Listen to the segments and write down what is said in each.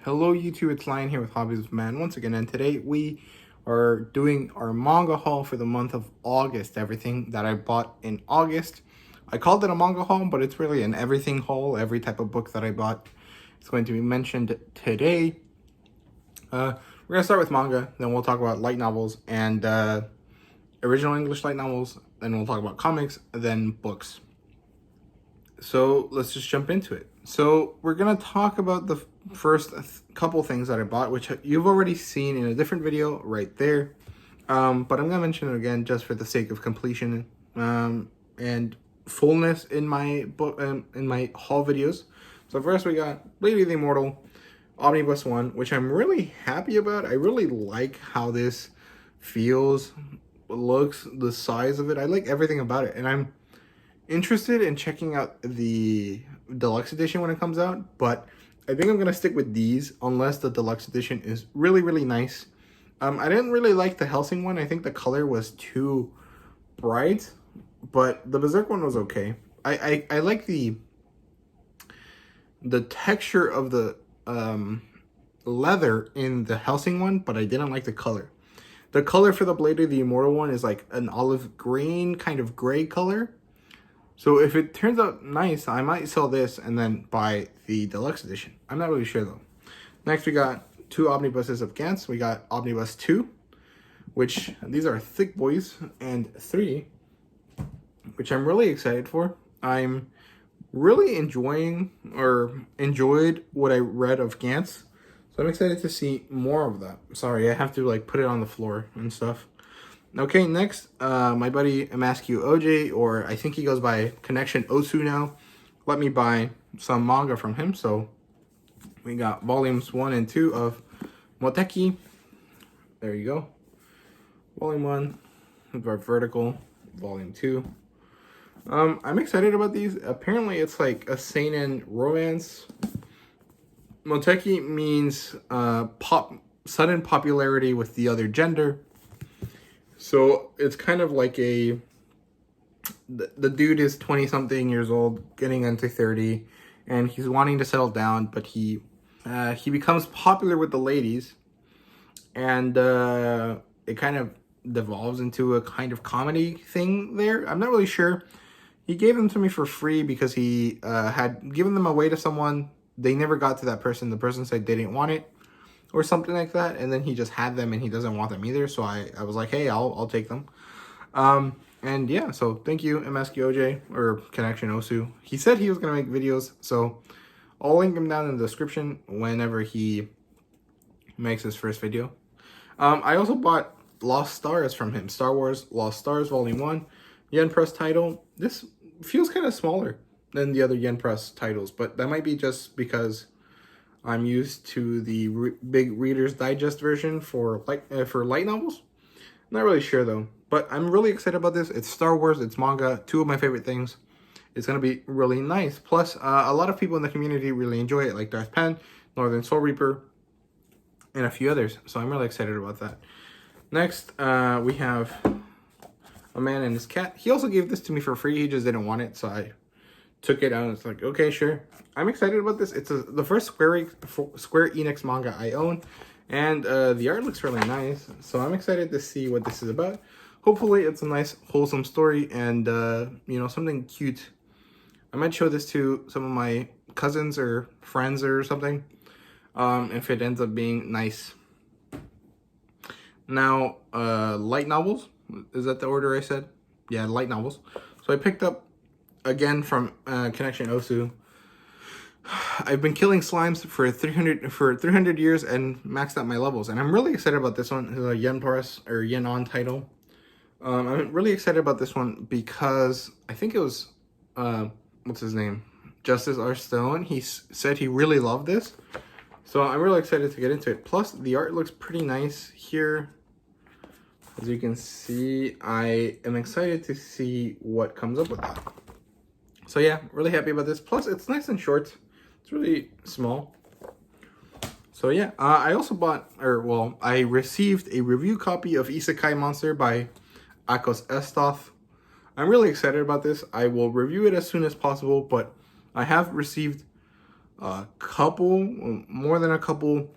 Hello YouTube, it's Lion here with Hobbies with Man once again, and today we are doing our manga haul for the month of August. Everything that I bought in August. I called it a manga haul, but it's really an everything haul. Every type of book that I bought is going to be mentioned today. We're going to start with manga, then we'll talk about light novels and original English light novels, then we'll talk about comics, then books. So let's just jump into it. So we're going to talk about the first couple things that I bought, which you've already seen in a different video right there. But I'm going to mention it again just for the sake of completion and fullness in my book, in my haul videos. So first we got Lady of the Immortal Omnibus 1, which I'm really happy about. I really like how this feels, looks, the size of it. I like everything about it, and I'm interested in checking out the deluxe edition when it comes out, but I think I'm gonna stick with these unless the deluxe edition is really nice. I didn't really like the Hellsing one. I think the color was too bright, but the Berserk one was okay. I like the texture of the leather in the Hellsing one, but I didn't like the color. The color for the Blade of the Immortal one is like an olive green kind of gray color. So if it turns out nice, I might sell this and then buy the deluxe edition. I'm not really sure though. Next, we got two omnibuses of Gantz. We got Omnibus 2, which these are thick boys, and 3, which I'm really excited for. I'm really enjoyed what I read of Gantz. So I'm excited to see more of that. Sorry, I have to like put it on the floor and stuff. Okay, next, my buddy Amascu OJ, or I think he goes by Connection Osu now, let me buy some manga from him. So we got volumes 1 and 2 of Moteki. There you go. Volume 1, vertical, volume 2. I'm excited about these. Apparently it's like a seinen romance. Moteki means sudden popularity with the other gender. So it's kind of like the dude is 20-something years old, getting into 30, and he's wanting to settle down, but he becomes popular with the ladies, and it kind of devolves into a kind of comedy thing there. I'm not really sure. He gave them to me for free because he had given them away to someone. They never got to that person. The person said they didn't want it, or something like that, and then he just had them and he doesn't want them either. So I was like, hey, I'll take them. And yeah, so thank you, MSK OJ, or Connection Osu. He said he was gonna make videos, so I'll link him down in the description whenever he makes his first video. I also bought Lost Stars from him, Star Wars Lost Stars Volume 1, Yen Press title. This feels kind of smaller than the other Yen Press titles, but that might be just because I'm used to the big Reader's Digest version for light novels. Not really sure though, but I'm really excited about this. It's Star Wars, it's manga, 2 of my favorite things. It's gonna be really nice. Plus, a lot of people in the community really enjoy it, like Darth Pen, Northern Soul Reaper, and a few others. So I'm really excited about that. Next, we have A Man and His Cat. He also gave this to me for free. He just didn't want it, so I took it out and it's like, okay, sure. I'm excited about this. It's the first Square Enix manga I own, and the art looks really nice. So I'm excited to see what this is about. Hopefully it's a nice, wholesome story and, you know, something cute. I might show this to some of my cousins or friends or something, if it ends up being nice. Now, light novels. Is that the order I said? Yeah, light novels. So I picked up, again, from Connection Osu. I've been killing slimes for 300 years and maxed out my levels, and I'm really excited about this one. It's a Yen Press or Yen On title. I'm really excited about this one because I think it was what's his name, Justice R. Stone. He said he really loved this, so I'm really excited to get into it. Plus, the art looks pretty nice here. As you can see, I am excited to see what comes up with that. So yeah, really happy about this. Plus, it's nice and short. It's really small. So yeah, I also I received a review copy of Isekai Monster by Akos Estoth. I'm really excited about this. I will review it as soon as possible, but I have received a couple, more than a couple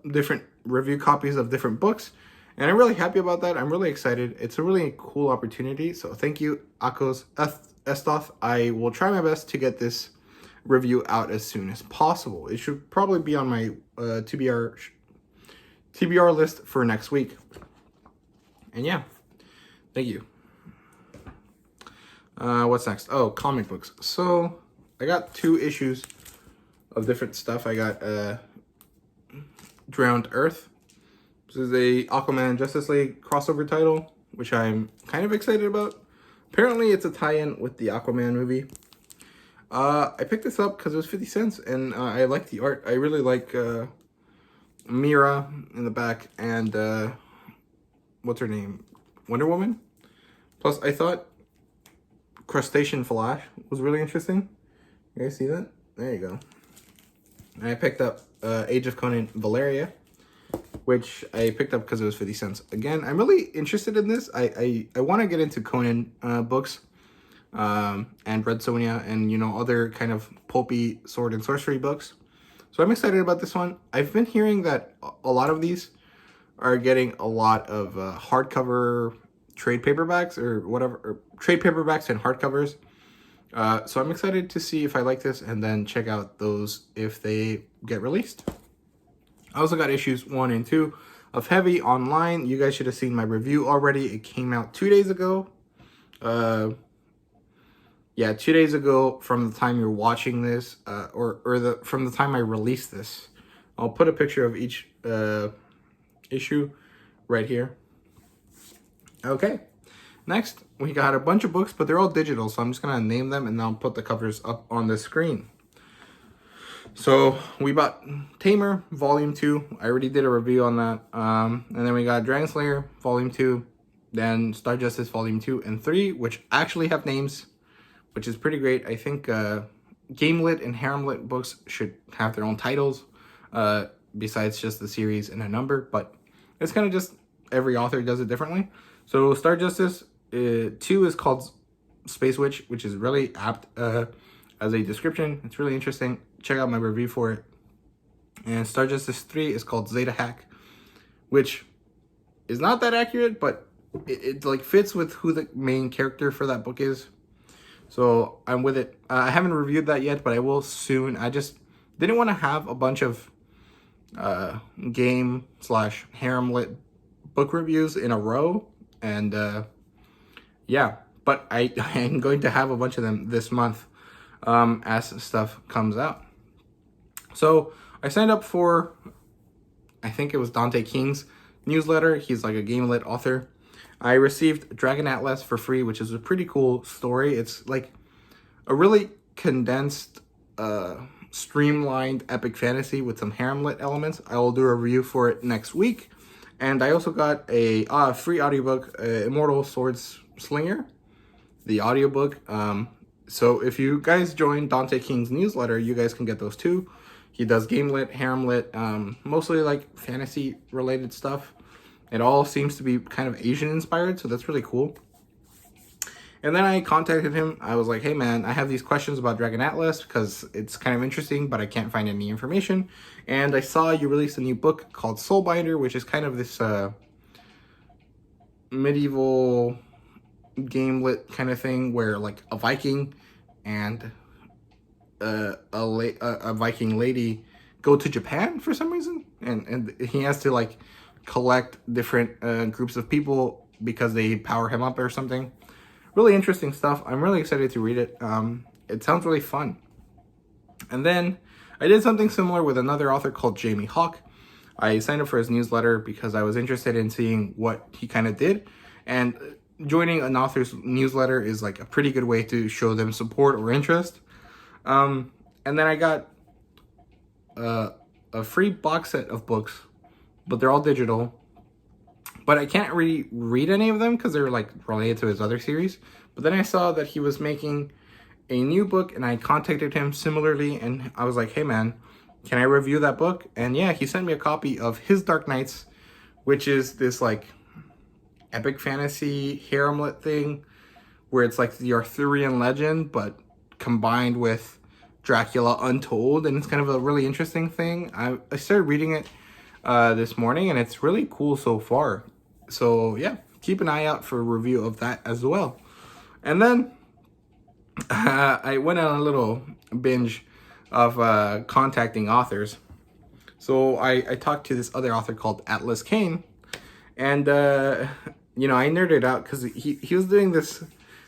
different review copies of different books. And I'm really happy about that. I'm really excited. It's a really cool opportunity. So thank you, Akos Estoth. I will try my best to get this review out as soon as possible. It should probably be on my TBR list for next week. And yeah, thank you. What's next? Oh, comic books. So I got 2 issues of different stuff. I got Drowned Earth. This is a Aquaman Justice League crossover title, which I'm kind of excited about. Apparently, it's a tie-in with the Aquaman movie. I picked this up because it was 50 cents, and I like the art. I really like Mira in the back, and what's her name? Wonder Woman? Plus, I thought Crustacean Flash was really interesting. You guys see that? There you go. And I picked up Age of Conan Valeria, which I picked up because it was 50 cents. Again, I'm really interested in this. I want to get into Conan books and Red Sonja and, you know, other kind of pulpy sword and sorcery books. So I'm excited about this one. I've been hearing that a lot of these are getting a lot of hardcover trade paperbacks or whatever, or trade paperbacks and hardcovers. So I'm excited to see if I like this and then check out those if they get released. I also got issues 1 and 2 of Heavy online. You guys should have seen my review already. It came out 2 days ago. Yeah, 2 days ago from the time you're watching this, from the time I released this. I'll put a picture of each issue right here. Okay, next we got a bunch of books, but they're all digital, so I'm just gonna name them and then I'll put the covers up on the screen. So we bought Tamer Volume 2. I already did a review on that. And then we got Dragon Slayer Volume 2, then Star Justice Volume 2 and 3, which actually have names, which is pretty great. I think Gamelit and Haremlit books should have their own titles, besides just the series and a number, but it's kind of just every author does it differently. So Star Justice 2 is called Space Witch, which is really apt as a description. It's really interesting. Check out my review for it. And Star Justice 3 is called Zeta Hack, which is not that accurate, but it like fits with who the main character for that book is. So I'm with it. I haven't reviewed that yet, but I will soon. I just didn't want to have a bunch of game/harem-lit book reviews in a row. And yeah, but I am going to have a bunch of them this month as stuff comes out. So I signed up for, I think it was Dante King's newsletter. He's like a game-lit author. I received Dragon Atlas for free, which is a pretty cool story. It's like a really condensed, streamlined epic fantasy with some harem-lit elements. I will do a review for it next week. And I also got a free audiobook, Immortal Swords Slinger, the audiobook. So if you guys join Dante King's newsletter, you guys can get those too. He does game-lit, harem-lit, mostly like fantasy-related stuff. It all seems to be kind of Asian-inspired, so that's really cool. And then I contacted him. I was like, hey man, I have these questions about Dragon Atlas because it's kind of interesting, but I can't find any information. And I saw you released a new book called Soulbinder, which is kind of this medieval game-lit kind of thing where like a Viking and a Viking lady go to Japan for some reason. And he has to like collect different groups of people because they power him up or something. Really interesting stuff. I'm really excited to read it. It sounds really fun. And then I did something similar with another author called Jamie Hawk. I signed up for his newsletter because I was interested in seeing what he kind of did. And joining an author's newsletter is like a pretty good way to show them support or interest. And then I got a free box set of books, but they're all digital. But I can't really read any of them because they're like related to his other series. But then I saw that he was making a new book and I contacted him similarly and I was like, hey man, can I review that book? And yeah, he sent me a copy of his Dark Knights, which is this like epic fantasy harem-lit thing where it's like the Arthurian legend, but combined with Dracula Untold, and it's kind of a really interesting thing. I started reading it this morning, and it's really cool so far. So yeah, keep an eye out for a review of that as well. And then I went on a little binge of contacting authors. So I talked to this other author called Atlas Kane, and you know, I nerded out because he was doing this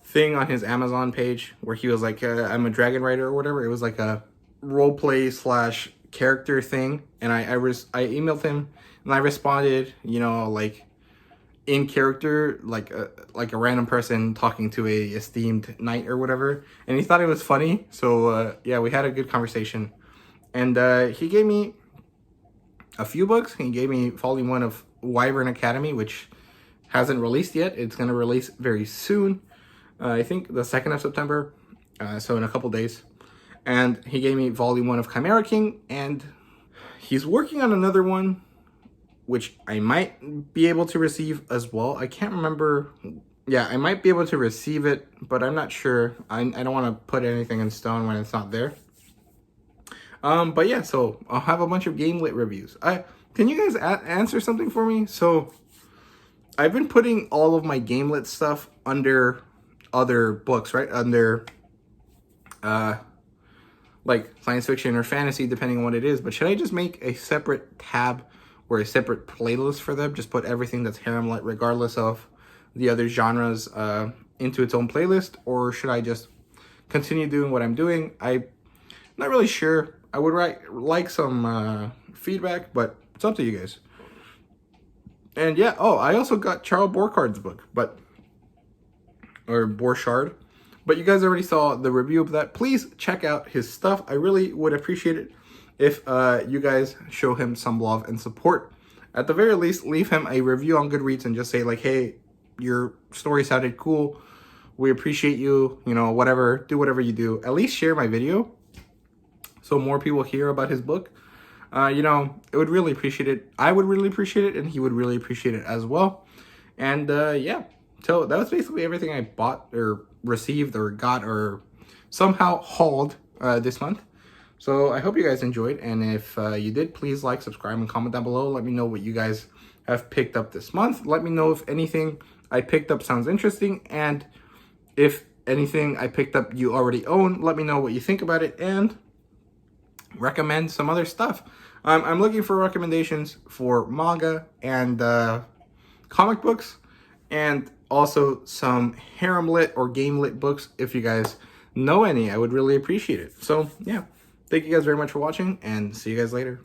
thing on his Amazon page where he was like, I'm a dragon writer or whatever. It was like a role play / character thing, and I emailed him and I responded, you know, like in character, like a random person talking to a esteemed knight or whatever, and he thought it was funny. So yeah, we had a good conversation, and he gave me a few books. He gave me volume 1 of Wyvern Academy, which hasn't released yet. It's going to release very soon. I think the 2nd of September, so in a couple days. And he gave me volume 1 of Chimera King, and he's working on another one, which I might be able to receive as well. I can't remember. Yeah, I might be able to receive it, but I'm not sure. I don't want to put anything in stone when it's not there. But yeah, so I'll have a bunch of game lit reviews. Can you guys answer something for me? So I've been putting all of my game lit stuff under other books, right? Under like science fiction or fantasy, depending on what it is. But should I just make a separate tab or a separate playlist for them? Just put everything that's harem lit, regardless of the other genres, into its own playlist? Or should I just continue doing what I'm doing? I'm not really sure. I would like some feedback, but it's up to you guys. And yeah, oh, I also got Charles Borchart's book, or Borchardt. But you guys already saw the review of that. Please check out his stuff. I really would appreciate it if you guys show him some love and support. At the very least, leave him a review on Goodreads and just say like, hey, your story sounded cool. We appreciate you, you know, whatever. Do whatever you do. At least share my video so more people hear about his book. You know, it would really appreciate it. I would really appreciate it, and he would really appreciate it as well. And yeah, so that was basically everything I bought or received or got or somehow hauled this month. So I hope you guys enjoyed, and if you did, please like, subscribe, and comment down below. Let me know what you guys have picked up this month. Let me know if anything I picked up sounds interesting, and if anything I picked up you already own, let me know what you think about it, and recommend some other stuff. I'm looking for recommendations for manga and comic books, and also some harem lit or game lit books. If you guys know any, I would really appreciate it. So yeah, thank you guys very much for watching, and see you guys later.